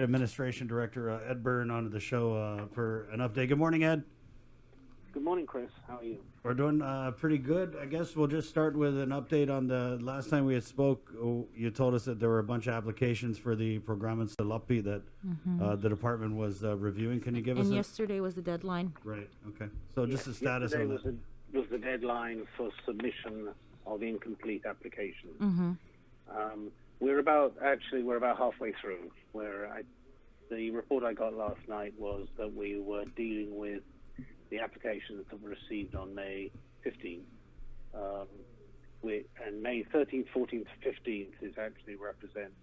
Administration Director Ed Birn onto the show for an update. Good morning, Ed. Good morning, Chris. How are you? We're doing pretty good. I guess we'll just start with an update on the last time we had spoke. You told us that there were a bunch of applications for the Programma Salapi that the department was reviewing. Can you give us? And yesterday was the deadline. Right. Okay. So just the status on that. Was the deadline for submission of incomplete applications. We're about halfway through. The report I got last night was that we were dealing with the applications that were received on May 15th. And May 13th, 14th, 15th is actually represents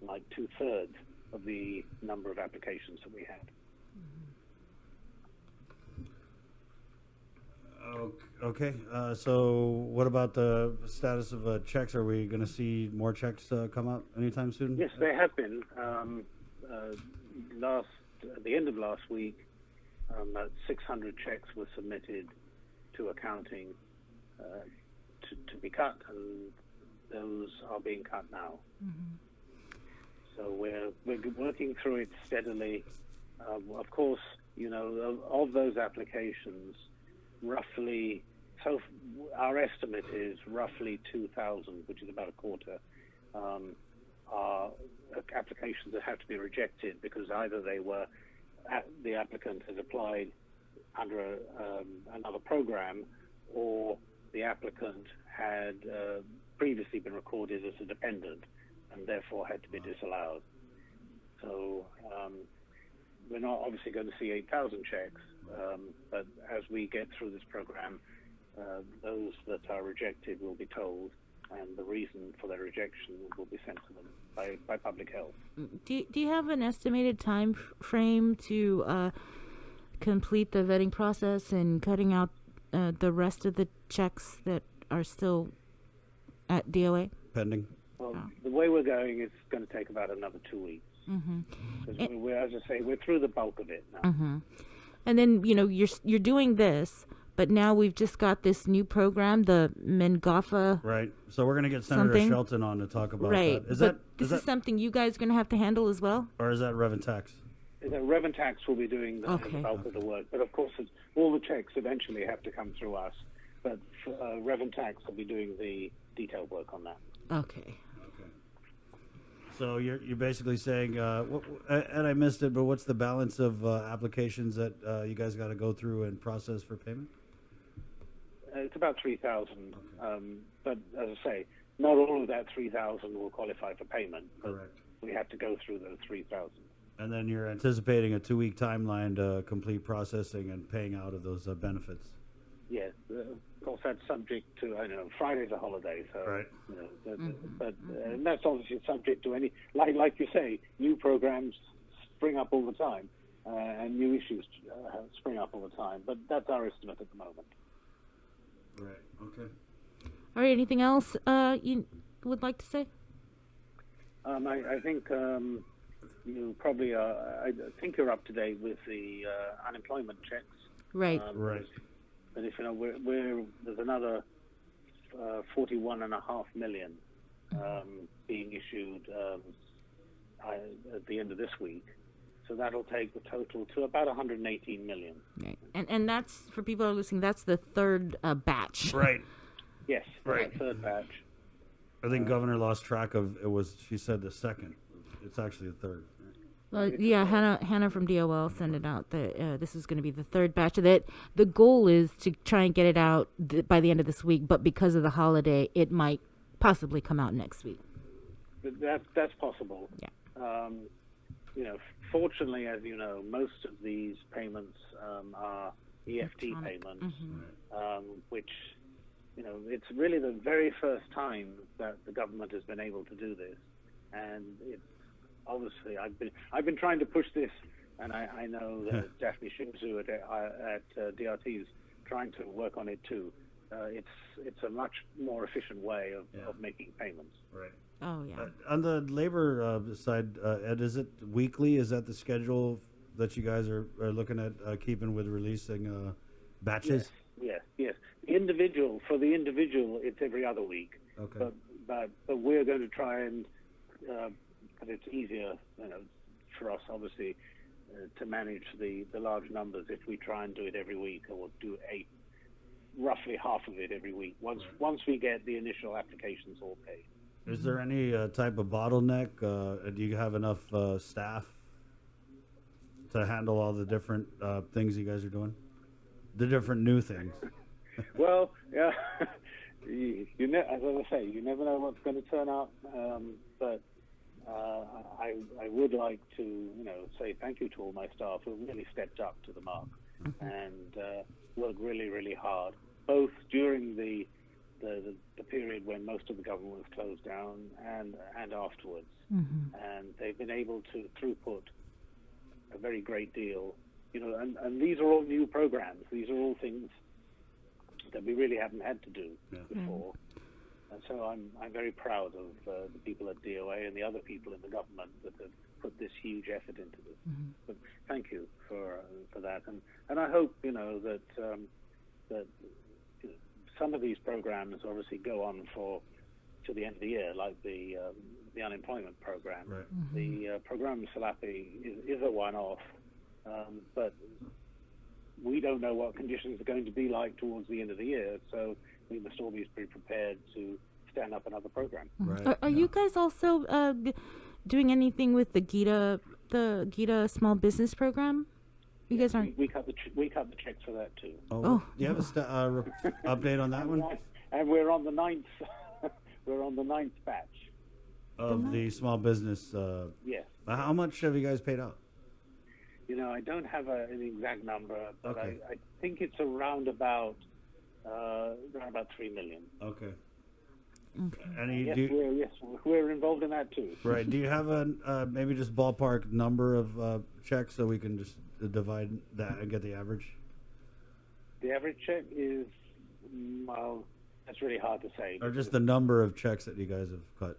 like 2/3 of the number of applications that we had. Okay. So what about the status of checks? Are we going to see more checks come out anytime soon? Yes, there have been. At the end of last week, about 600 checks were submitted to accounting to be cut, and those are being cut now. So we're working through it steadily. Of course, of those applications, roughly, so our estimate is roughly 2,000, which is about a quarter, are applications that have to be rejected because either the applicant has applied under another program, or the applicant had previously been recorded as a dependent and therefore had to be disallowed. So we're not obviously going to see 8,000 checks, but as we get through this program, those that are rejected will be told, and the reason for their rejection will be sent to them by public health. Do you have an estimated time frame to complete the vetting process and cutting out the rest of the checks that are still at DOA? Pending. Well, the way we're going, it's going to take about another 2 weeks. Because as I say, we're through the bulk of it now. And then you're doing this, but now we've just got this new program, the Mengafa. Right. So we're going to get Senator Shelton on to talk about that. Is this something you guys are going to have to handle as well? Or is that Rev and Tax? Rev and Tax will be doing the bulk of the work. But of course, all the checks eventually have to come through us. But Rev and Tax will be doing the detailed work on that. Okay. So you're basically saying, and I missed it, but what's the balance of applications that you guys got to go through and process for payment? It's about 3,000. But as I say, not all of that 3,000 will qualify for payment. Correct. We have to go through those 3,000. And then you're anticipating a 2-week timeline to complete processing and paying out of those benefits. Yes, of course that's subject to, Friday's a holiday, so right. But that's obviously subject to any, like you say, new programs spring up all the time, and new issues spring up all the time. But that's our estimate at the moment. Right. Okay. All right. Anything else you would like to say? I think you probably I think you're up to date with the unemployment checks. Right. Right. But if there's another 41.5 million being issued at the end of this week, so that'll take the total to about 118 million. Right. And that's, for people who are listening, that's the third batch. Right. Yes. Right. The third batch. I think Governor lost track of it. She said the second. It's actually the third. Well, yeah, Hannah from DOL sent it out that this is going to be the third batch of it. The goal is to try and get it out by the end of this week, but because of the holiday, it might possibly come out next week. That's possible. Yeah. Fortunately, as you know, most of these payments are EFT payments, which, it's really the very first time that the government has been able to do this, and it's obviously, I've been trying to push this, and I know that Daphne Shimzu at DRT is trying to work on it too. It's a much more efficient way of making payments. Right. Oh yeah. On the labor side, Ed, is it weekly? Is that the schedule that you guys are looking at keeping with releasing batches? Yes. For the individual, it's every other week. Okay. But we're going to try and. But it's easier, for us, obviously, to manage the large numbers if we try and do it every week, or do roughly half of it every week. Once we get the initial applications all paid. Is there any type of bottleneck? Do you have enough staff to handle all the different things you guys are doing? The different new things. Well, yeah, as I say, you never know what's going to turn up. But I would like to, say thank you to all my staff who really stepped up to the mark and worked really, really hard, both during the period when most of the government was closed down and afterwards. And they've been able to throughput a very great deal, and these are all new programs. These are all things that we really haven't had to do before. And so I'm very proud of the people at DOA and the other people in the government that have put this huge effort into this. But thank you for that, and I hope that that some of these programs obviously go on to the end of the year, like the unemployment program. Right. The program Salafi is a one-off, but we don't know what conditions are going to be like towards the end of the year, so we must always be prepared to stand up another program. Right. Are you guys also doing anything with the Gita Small Business Program? You guys aren't. We cut the checks for that too. Oh, do you have a update on that one? And we're on the ninth. We're on the ninth batch of the small business. Yes. How much have you guys paid out? I don't have an exact number, but Okay. I think it's around about 3 million. Okay. Okay. We're involved in that too. Right. Do you have a maybe just ballpark number of checks so we can just divide that and get the average? The average check is, that's really hard to say. Or just the number of checks that you guys have cut?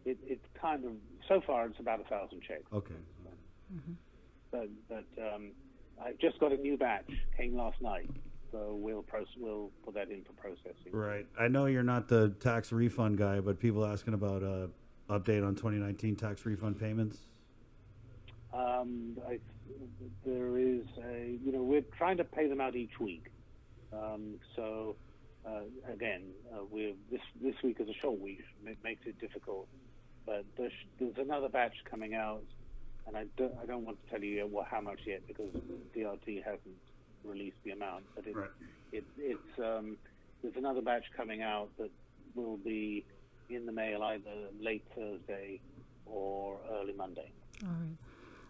It's kind of, so far it's about 1,000 checks. Okay. But I've just got a new batch, came last night, so we'll put that in for processing. Right. I know you're not the tax refund guy, but people asking about update on 2019 tax refund payments. There is we're trying to pay them out each week. Again, this week is a short week, it makes it difficult. But there's another batch coming out, and I don't want to tell you how much yet because DRT hasn't released the amount. But there's another batch coming out that will be in the mail either late Thursday or early Monday. All right.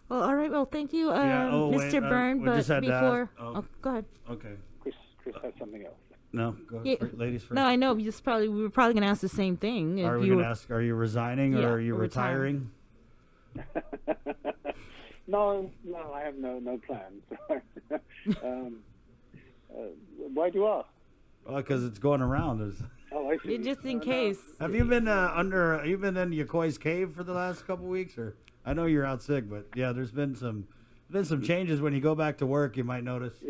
Well, all right. Well, thank you, wait, Mr. Birn. we But just had to before, ask- go ahead. Okay. Chris has something else. No, go ahead. Yeah. Ladies first. No, I know. We were probably going to ask the same thing. If Are we you going to were, ask, are you resigning or Yeah, are you or retiring? No, I have no plans. Why do you ask? Well, because it's going around. Oh, I see. just in case. Have you been have you been in Yokoi's cave for the last couple weeks? Or I know you're out sick, but yeah, there's been some changes. When you go back to work, you might notice.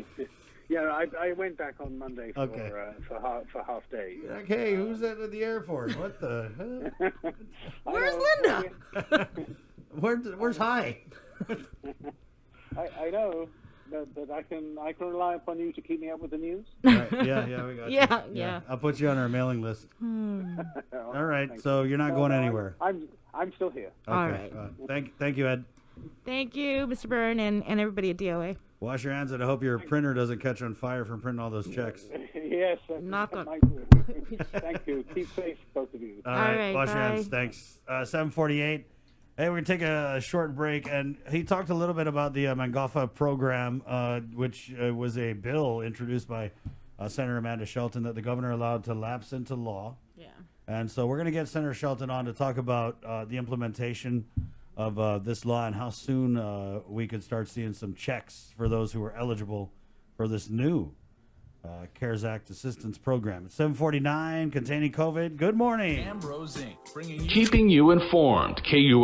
Yeah, I went back on Monday for Okay. for half day. Like, hey, who's at the airport? What the? Where's Linda? Where's Hi? I know, but I can rely upon you to keep me up with the news. Right, yeah, we got you. Yeah. I'll put you on our mailing list. All right, Thank so you're not going anywhere. I'm still here. Okay. All right. Thank you, Ed. Thank you, Mr. Byrne, and everybody at DOA. Wash your hands, and I hope your printer doesn't catch on fire from printing all those checks. Yes. Knock on- Thank you. Keep safe, both of you. All All right, right, wash your hands. bye. Thanks. 7:48. Hey, we're going to take a short break, and he talked a little bit about the Mangafa program, which was a bill introduced by Senator Amanda Shelton that the governor allowed to lapse into law. Yeah. And so we're going to get Senator Shelton on to talk about the implementation of this law and how soon we could start seeing some checks for those who are eligible for this new CARES Act assistance program. It's 7:49, containing COVID. Good morning. Ambrose Inc., bringing you Keeping you informed. KU